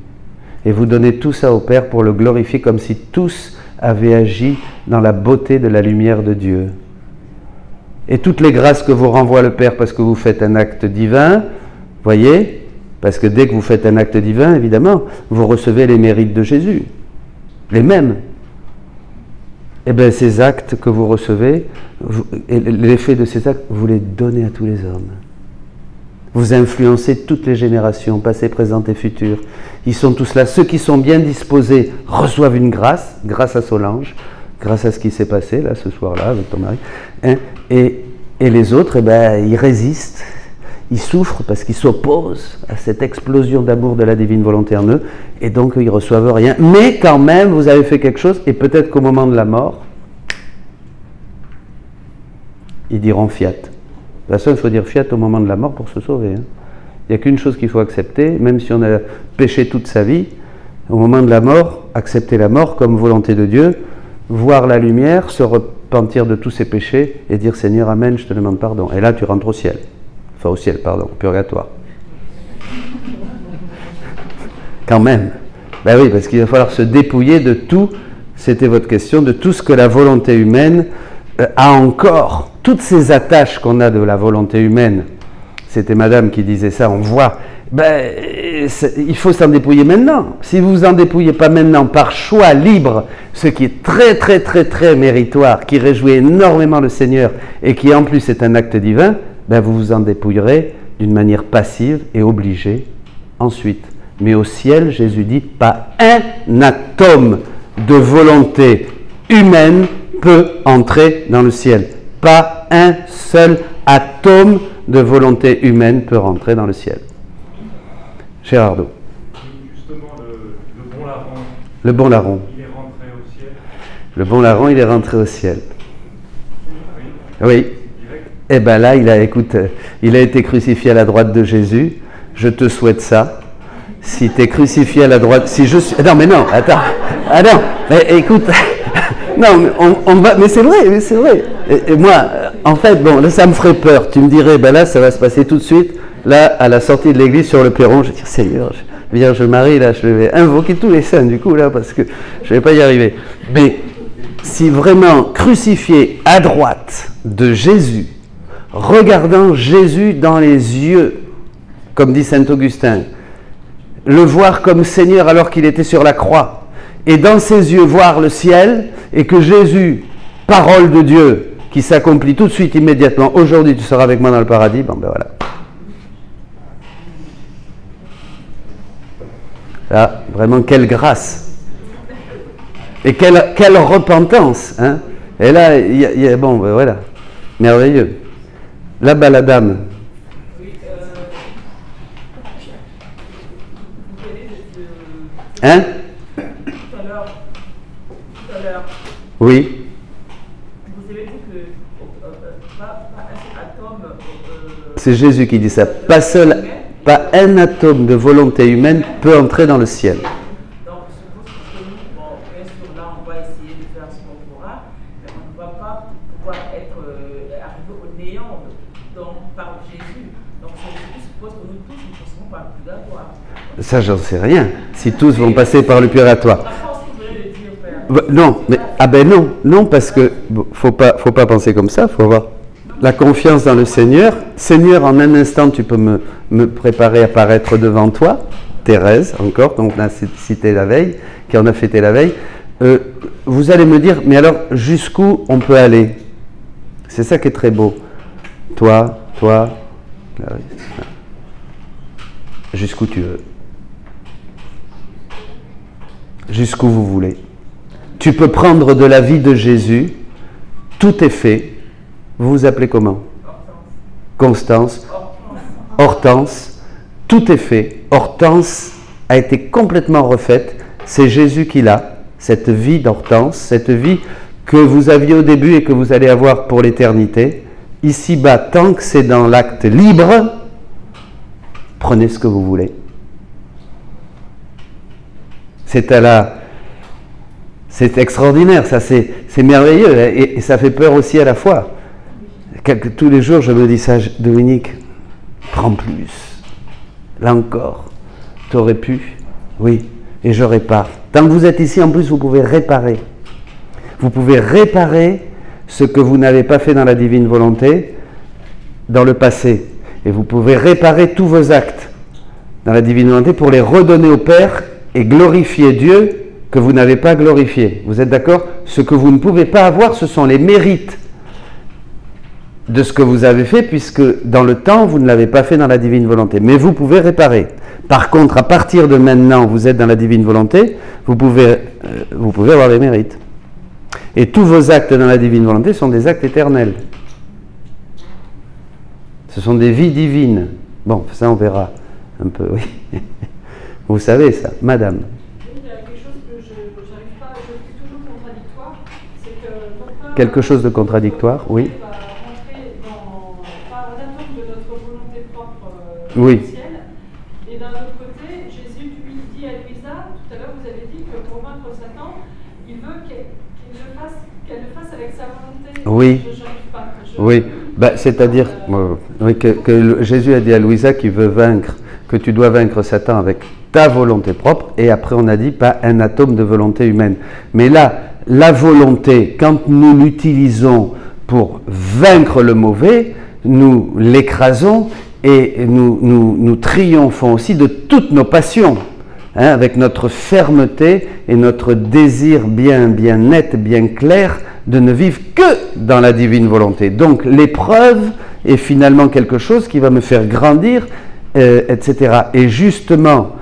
Et vous donnez tout ça au Père pour le glorifier comme si tous avaient agi dans la beauté de la lumière de Dieu. Et toutes les grâces que vous renvoie le Père parce que vous faites un acte divin, voyez, parce que dès que vous faites un acte divin, évidemment, vous recevez les mérites de Jésus, les mêmes. Eh bien, ces actes que vous recevez, l'effet de ces actes, vous les donnez à tous les hommes. Vous influencez toutes les générations, passées, présentes et futures. Ils sont tous là. Ceux qui sont bien disposés reçoivent une grâce, grâce à Solange, grâce à ce qui s'est passé là ce soir-là avec ton mari. Hein, et les autres, eh ben, ils résistent, ils souffrent parce qu'ils s'opposent à cette explosion d'amour de la divine volonté en eux, et donc ils ne reçoivent rien. Mais quand même, vous avez fait quelque chose, et peut-être qu'au moment de la mort, ils diront fiat. De toute façon, il faut dire fiat au moment de la mort pour se sauver. Hein. Il n'y a qu'une chose qu'il faut accepter, même si on a péché toute sa vie, au moment de la mort, accepter la mort comme volonté de Dieu, voir la lumière, se repentir de tous ses péchés, et dire Seigneur, Amen, je te demande pardon. Et là, tu rentres au ciel. Enfin, au ciel, pardon, au purgatoire. Quand même. Ben oui, parce qu'il va falloir se dépouiller de tout, c'était votre question, de tout ce que la volonté humaine a encore. Toutes ces attaches qu'on a de la volonté humaine, c'était madame qui disait ça, on voit, ben, il faut s'en dépouiller maintenant. Si vous vous en dépouillez pas maintenant par choix libre, ce qui est très très très très méritoire, qui réjouit énormément le Seigneur et qui en plus est un acte divin, ben vous vous en dépouillerez d'une manière passive et obligée ensuite. Mais au ciel, Jésus dit, pas un atome de volonté humaine peut entrer dans le ciel. Pas un seul atome de volonté humaine peut rentrer dans le ciel. Gérardo. Justement, le bon larron. Le bon larron. Il est rentré au ciel. Le bon larron, il est rentré au ciel. Oui. Oui. Eh bien là, il a été crucifié à la droite de Jésus. Je te souhaite ça. Si tu es crucifié à la droite, si je suis... Non, mais non, attends. Ah non, mais écoute... Non, mais on va... Mais c'est vrai. Et moi, en fait, bon, là, ça me ferait peur. Tu me dirais, ben là, ça va se passer tout de suite. Là, à la sortie de l'église, sur le perron, je vais dire, Seigneur, Vierge Marie, là, je vais invoquer tous les saints, du coup, là, parce que je ne vais pas y arriver. Mais si vraiment crucifié à droite de Jésus, regardant Jésus dans les yeux, comme dit saint Augustin, le voir comme Seigneur alors qu'il était sur la croix, et dans ses yeux voir le ciel, et que Jésus, parole de Dieu, qui s'accomplit tout de suite, immédiatement, aujourd'hui tu seras avec moi dans le paradis, bon ben voilà. Là, vraiment, quelle grâce. Et quelle repentance. Hein. Et là, bon, ben voilà, merveilleux. Là-bas, la dame. Hein? Tout à l'heure. Oui. Vous avez dit que pas un seul atome. C'est Jésus qui dit ça. Pas un atome de volonté humaine peut entrer dans le ciel. Donc, je suppose que nous, bon, bien sûr, là, on va essayer de faire ce qu'on pourra, mais on ne va pas pouvoir arriver au néant par Jésus. Donc, je suppose que nous tous, nous ne serons pas plus d'avoir. Ça, j'en sais rien. Si tous vont passer par le purgatoire. Non, mais non, parce que faut pas penser comme ça. Faut avoir la confiance dans le Seigneur. Seigneur, en un instant, tu peux me préparer à paraître devant toi. Thérèse, encore, qu'on a cité la veille, qui en a fêté la veille. Vous allez me dire, mais alors jusqu'où on peut aller? C'est ça qui est très beau. Toi, jusqu'où tu veux. Jusqu'où vous voulez. Tu peux prendre de la vie de Jésus, tout est fait. Vous vous appelez comment? Constance. Hortense. Tout est fait. Hortense a été complètement refaite. C'est Jésus qui l'a, cette vie d'Hortense, cette vie que vous aviez au début et que vous allez avoir pour l'éternité. Ici-bas, tant que c'est dans l'acte libre, prenez ce que vous voulez. C'est extraordinaire, ça, c'est merveilleux et ça fait peur aussi à la fois. Tous les jours, je me dis ça, Dominique, prends plus. Là encore, tu aurais pu, oui, et je répare. Tant que vous êtes ici, en plus, vous pouvez réparer. Vous pouvez réparer ce que vous n'avez pas fait dans la divine volonté, dans le passé. Et vous pouvez réparer tous vos actes dans la divine volonté pour les redonner au Père et glorifier Dieu que vous n'avez pas glorifié. Vous êtes d'accord? Ce que vous ne pouvez pas avoir, ce sont les mérites de ce que vous avez fait, puisque dans le temps, vous ne l'avez pas fait dans la divine volonté. Mais vous pouvez réparer. Par contre, à partir de maintenant, vous êtes dans la divine volonté, vous pouvez avoir des mérites. Et tous vos actes dans la divine volonté sont des actes éternels. Ce sont des vies divines. Bon, ça on verra un peu, oui. Vous savez ça, madame. Il y a quelque chose que je n'arrive pas, je suis toujours contradictoire, c'est que notre quelque chose de contradictoire, oui. va rentrer par un atome de notre volonté propre oui. au ciel, et d'un autre côté, Jésus lui dit à Louisa, tout à l'heure vous avez dit que pour vaincre Satan, il veut qu'elle le fasse avec sa volonté. Oui. Je n'arrive pas. Oui, c'est-à-dire que Jésus a dit à Louisa qu'il veut vaincre, que tu dois vaincre Satan avec ta volonté propre, et après on a dit pas un atome de volonté humaine. Mais là, la volonté, quand nous l'utilisons pour vaincre le mauvais, nous l'écrasons et nous triomphons aussi de toutes nos passions. hein, avec notre fermeté et notre désir bien net, bien clair, de ne vivre que dans la divine volonté. Donc l'épreuve est finalement quelque chose qui va me faire grandir, etc. Et justement,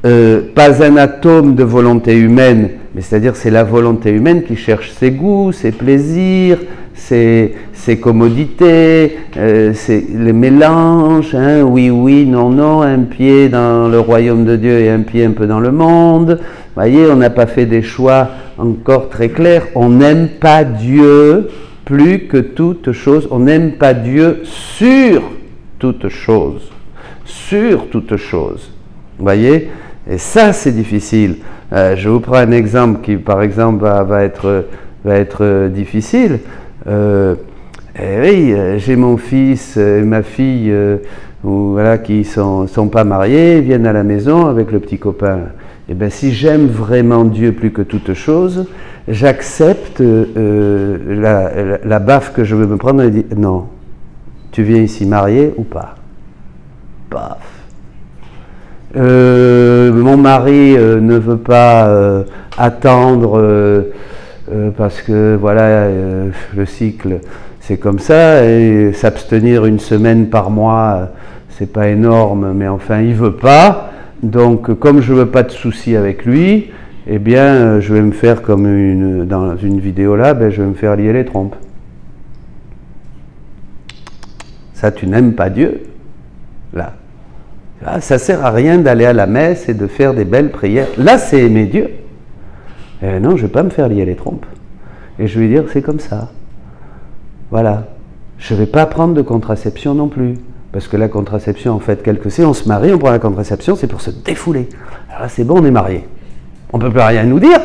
pas un atome de volonté humaine, mais c'est-à-dire c'est la volonté humaine qui cherche ses goûts, ses plaisirs, ses commodités, les mélanges, hein, oui, non, un pied dans le royaume de Dieu et un pied un peu dans le monde. Vous voyez, on n'a pas fait des choix encore très clairs. On n'aime pas Dieu plus que toute chose. On n'aime pas Dieu sur toute chose. Sur toute chose. Vous voyez? Et ça, c'est difficile. Je vous prends un exemple qui, par exemple, va être difficile. Oui, j'ai mon fils et ma fille voilà, qui sont pas mariés, ils viennent à la maison avec le petit copain. Et bien, si j'aime vraiment Dieu plus que toute chose, j'accepte la baffe que je veux me prendre et dire non, tu viens ici marié ou pas? Paf. Mon mari ne veut pas attendre parce que voilà, le cycle c'est comme ça, et s'abstenir une semaine par mois c'est pas énorme, mais enfin il veut pas. Donc comme je veux pas de soucis avec lui, eh bien je vais me faire comme dans une vidéo là, je vais me faire lier les trompes. Ça, tu n'aimes pas Dieu là. Ah, ça ne sert à rien d'aller à la messe et de faire des belles prières. Là, c'est aimer Dieu. Non, je ne vais pas me faire lier les trompes. Et je vais dire, c'est comme ça. Voilà. Je ne vais pas prendre de contraception non plus. Parce que la contraception, en fait, on se marie, on prend la contraception, c'est pour se défouler. Alors là, c'est bon, on est mariés. On ne peut plus rien nous dire.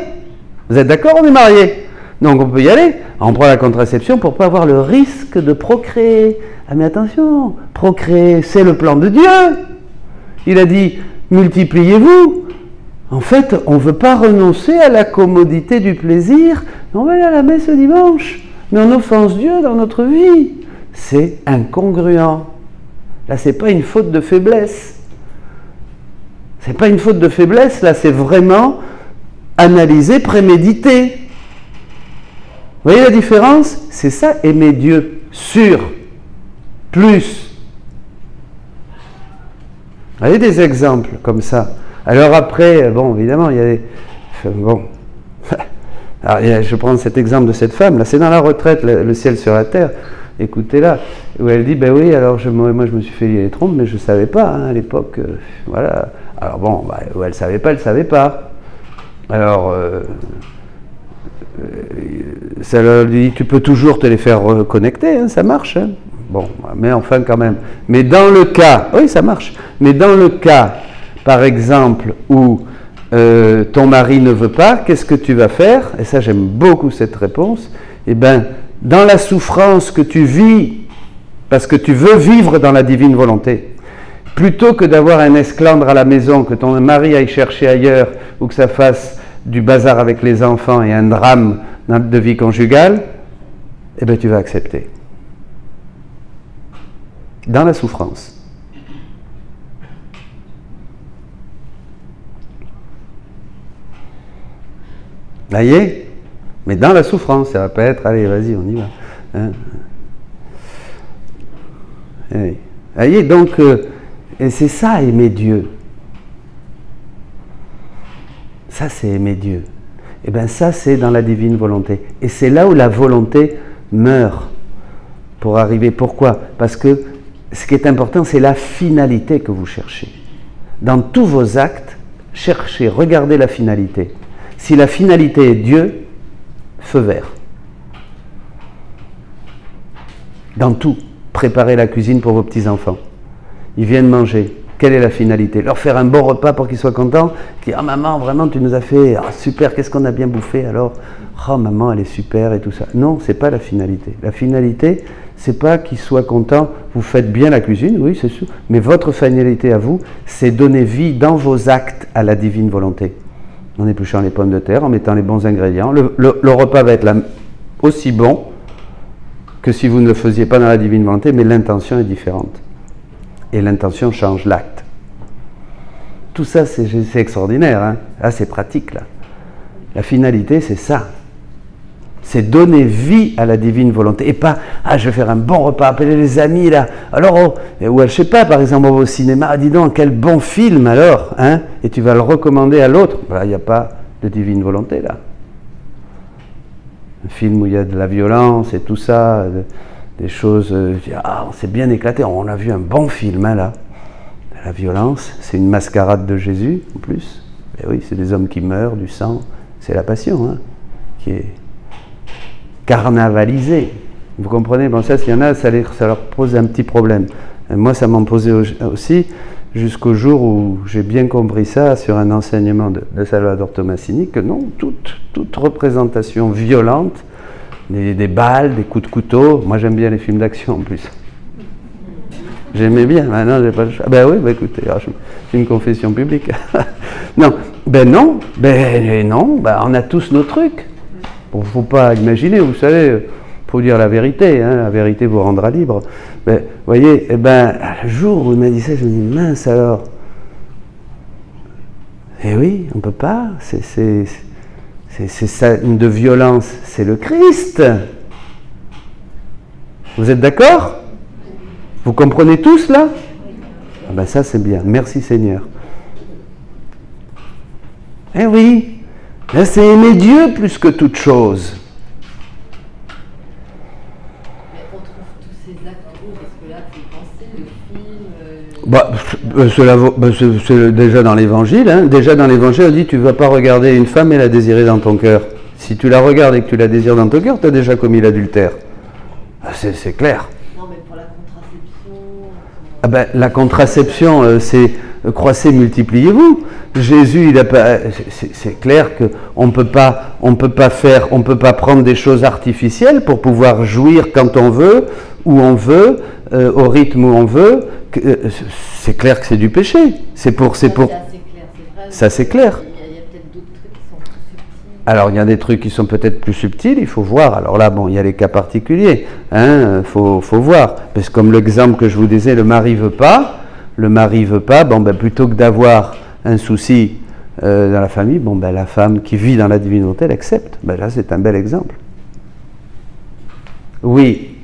Vous êtes d'accord, on est mariés. Donc, on peut y aller. On prend la contraception pour ne pas avoir le risque de procréer. Ah, mais attention, procréer, c'est le plan de Dieu. Il a dit, multipliez-vous. En fait, on ne veut pas renoncer à la commodité du plaisir. On va aller à la messe le dimanche. Mais on offense Dieu dans notre vie. C'est incongruent. Là, ce n'est pas une faute de faiblesse. Ce n'est pas une faute de faiblesse. Là, c'est vraiment analysé, prémédité. Vous voyez la différence? C'est ça, aimer Dieu. Sur. Plus. Vous avez des exemples comme ça. Alors après, bon, évidemment, il y a des... Bon. Alors, je prends cet exemple de cette femme, là, c'est dans la retraite, le ciel sur la terre, écoutez-la, où elle dit, ben oui, alors moi je me suis fait lier les trompes, mais je ne savais pas, hein, à l'époque, voilà. Alors bon, où elle ne savait pas. Alors, ça leur dit, tu peux toujours te les faire reconnecter, hein, ça marche, hein. Bon, mais enfin quand même. Mais dans le cas, oui ça marche, mais dans le cas, par exemple, où ton mari ne veut pas, qu'est-ce que tu vas faire? Et ça j'aime beaucoup cette réponse. Eh bien, dans la souffrance que tu vis, parce que tu veux vivre dans la divine volonté, plutôt que d'avoir un esclandre à la maison, que ton mari aille chercher ailleurs, ou que ça fasse du bazar avec les enfants et un drame de vie conjugale, eh bien tu vas accepter. Dans la souffrance. Vous voyez? Mais dans la souffrance, ça va pas être, allez, vas-y, on y va. Hein? Vous voyez, donc, et c'est ça, aimer Dieu. Ça, c'est aimer Dieu. Et bien ça, c'est dans la divine volonté. Et c'est là où la volonté meurt pour arriver. Pourquoi? Parce que ce qui est important, c'est la finalité que vous cherchez. Dans tous vos actes, cherchez, regardez la finalité. Si la finalité est Dieu, feu vert. Dans tout, préparez la cuisine pour vos petits-enfants. Ils viennent manger. Quelle est la finalité? Leur faire un bon repas pour qu'ils soient contents. Qu'ils disent, ah maman, vraiment, tu nous as fait super, qu'est-ce qu'on a bien bouffé alors? Oh maman, elle est super et tout ça. Non, c'est pas la finalité. La finalité, c'est pas qu'ils soient contents, vous faites bien la cuisine, oui, c'est sûr, mais votre finalité à vous, c'est donner vie dans vos actes à la divine volonté. En épluchant les pommes de terre, en mettant les bons ingrédients. Le repas va être aussi bon que si vous ne le faisiez pas dans la divine volonté, mais l'intention est différente. Et l'intention change l'acte. tout ça, c'est extraordinaire. Hein. Là, c'est pratique, là. La finalité, c'est ça. C'est donner vie à la divine volonté. Et pas, je vais faire un bon repas, appeler les amis, là. Alors, ou je sais pas, par exemple, on va au cinéma, dis donc, quel bon film, alors, hein. Et tu vas le recommander à l'autre. Voilà, il n'y a pas de divine volonté, là. Un film où il y a de la violence et tout ça, des choses, on s'est bien éclaté, on a vu un bon film, hein, là. La violence, c'est une mascarade de Jésus, en plus. Et oui, c'est des hommes qui meurent, du sang, c'est la passion, hein, qui est carnavalisée. Vous comprenez? Bon, ça, s'il y en a, ça leur pose un petit problème. Et moi, ça m'en posait aussi, jusqu'au jour où j'ai bien compris ça sur un enseignement de Salvador Tomasini, que non, toute représentation violente, des balles, des coups de couteau, moi j'aime bien les films d'action en plus. J'aimais bien, maintenant j'ai pas le choix. Ben oui, écoutez, c'est une confession publique. Non, on a tous nos trucs. Bon, faut pas imaginer, vous savez, faut dire la vérité, hein, la vérité vous rendra libre. Mais, vous voyez, le jour où il m'a dit ça, je me dis, mince alors. Eh oui, on peut pas, c'est ça, de violence, c'est le Christ. Vous êtes d'accord? Vous comprenez tous là? Ça c'est bien, merci Seigneur. Eh oui, là c'est aimer Dieu plus que toute chose. Mais on trouve tous ces actes où, parce que là c'est pensé, le film... C'est déjà dans l'évangile, hein. Déjà dans l'évangile on dit tu ne vas pas regarder une femme et la désirer dans ton cœur. Si tu la regardes et que tu la désires dans ton cœur, tu as déjà commis l'adultère. C'est clair. Non mais pour la contraception... La contraception, c'est croissez, multipliez-vous. Jésus, c'est clair qu'on ne peut pas prendre des choses artificielles pour pouvoir jouir quand on veut, où on veut, au rythme où on veut. C'est clair que c'est du péché. C'est pour. C'est assez clair, c'est vrai. Ça c'est clair. Il y a peut-être d'autres trucs qui sont plus subtils. Alors il y a des trucs qui sont peut-être plus subtils, il faut voir. Alors là, bon, il y a les cas particuliers, hein, faut voir. Parce que comme l'exemple que je vous disais, le mari veut pas, plutôt que d'avoir un souci dans la famille, la femme qui vit dans la divinité, elle accepte. Là, c'est un bel exemple. Oui.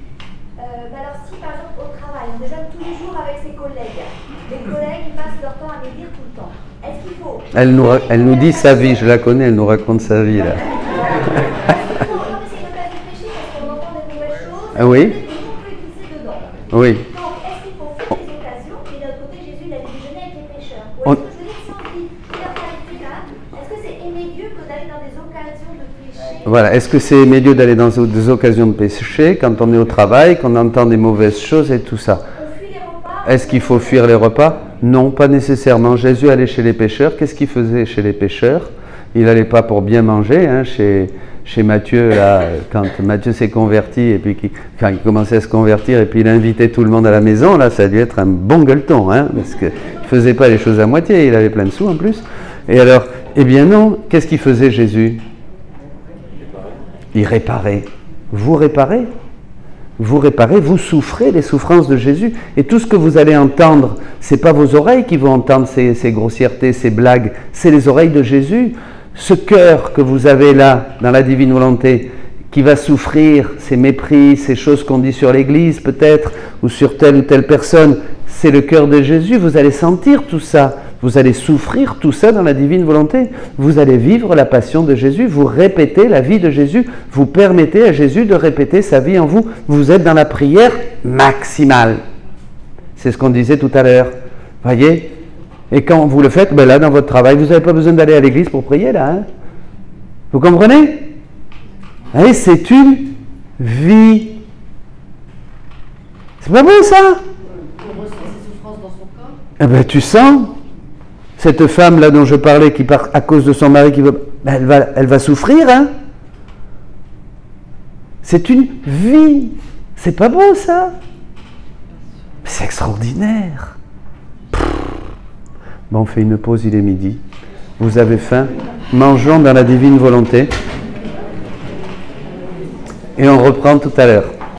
Alors si par exemple au travail, on déjeune tous les jours avec ses collègues, les collègues ils passent leur temps à médire tout le temps, est-ce qu'il faut... Elle nous dit sa vie, je la connais, elle nous raconte sa vie là. Non, mais c'est une occasion de pécher parce qu'on entend des mauvaises choses, Ah oui. on peut glisser dedans. Oui. Donc est-ce qu'il faut faire des occasions, et d'un autre côté Jésus il a dit déjeuner avec les pécheurs. Ou est-ce que je veux dire si on dit faire là, est-ce que c'est aimer Dieu que d'aller dans des occasions de péché? Voilà, est-ce que c'est aimer Dieu d'aller dans des occasions de péché quand on est au travail, qu'on entend des mauvaises choses et tout ça? On fuit les repas? Est-ce qu'il faut fuir les repas? Non, pas nécessairement. Jésus allait chez les pécheurs. Qu'est-ce qu'il faisait chez les pécheurs? Il n'allait pas pour bien manger, hein, chez Matthieu, là, quand Matthieu s'est converti, et puis quand il commençait à se convertir, et puis il invitait tout le monde à la maison, là, ça a dû être un bon gueuleton, hein, parce qu'il ne faisait pas les choses à moitié, il avait plein de sous en plus. Et alors, eh bien non, qu'est-ce qu'il faisait Jésus? Il réparait. Vous réparez? Vous réparez, vous souffrez les souffrances de Jésus. Et tout ce que vous allez entendre, ce n'est pas vos oreilles qui vont entendre ces grossièretés, ces blagues, c'est les oreilles de Jésus. Ce cœur que vous avez là, dans la divine volonté, qui va souffrir ces mépris, ces choses qu'on dit sur l'Église peut-être, ou sur telle ou telle personne, c'est le cœur de Jésus. Vous allez sentir tout ça. Vous allez souffrir tout ça dans la divine volonté. Vous allez vivre la passion de Jésus. Vous répétez la vie de Jésus. Vous permettez à Jésus de répéter sa vie en vous. Vous êtes dans la prière maximale. C'est ce qu'on disait tout à l'heure. Voyez? Et quand vous le faites, là, dans votre travail, vous n'avez pas besoin d'aller à l'église pour prier, là. Hein? Vous comprenez? Et c'est une vie. C'est pas bon, ça? On ressent ses souffrances dans son corps. Eh bien, tu sens? Cette femme-là dont je parlais, qui part à cause de son mari, qui veut, elle va souffrir, hein? C'est une vie. C'est pas beau, ça? C'est extraordinaire. Bon, on fait une pause, il est midi. Vous avez faim? Mangeons dans la divine volonté. Et on reprend tout à l'heure.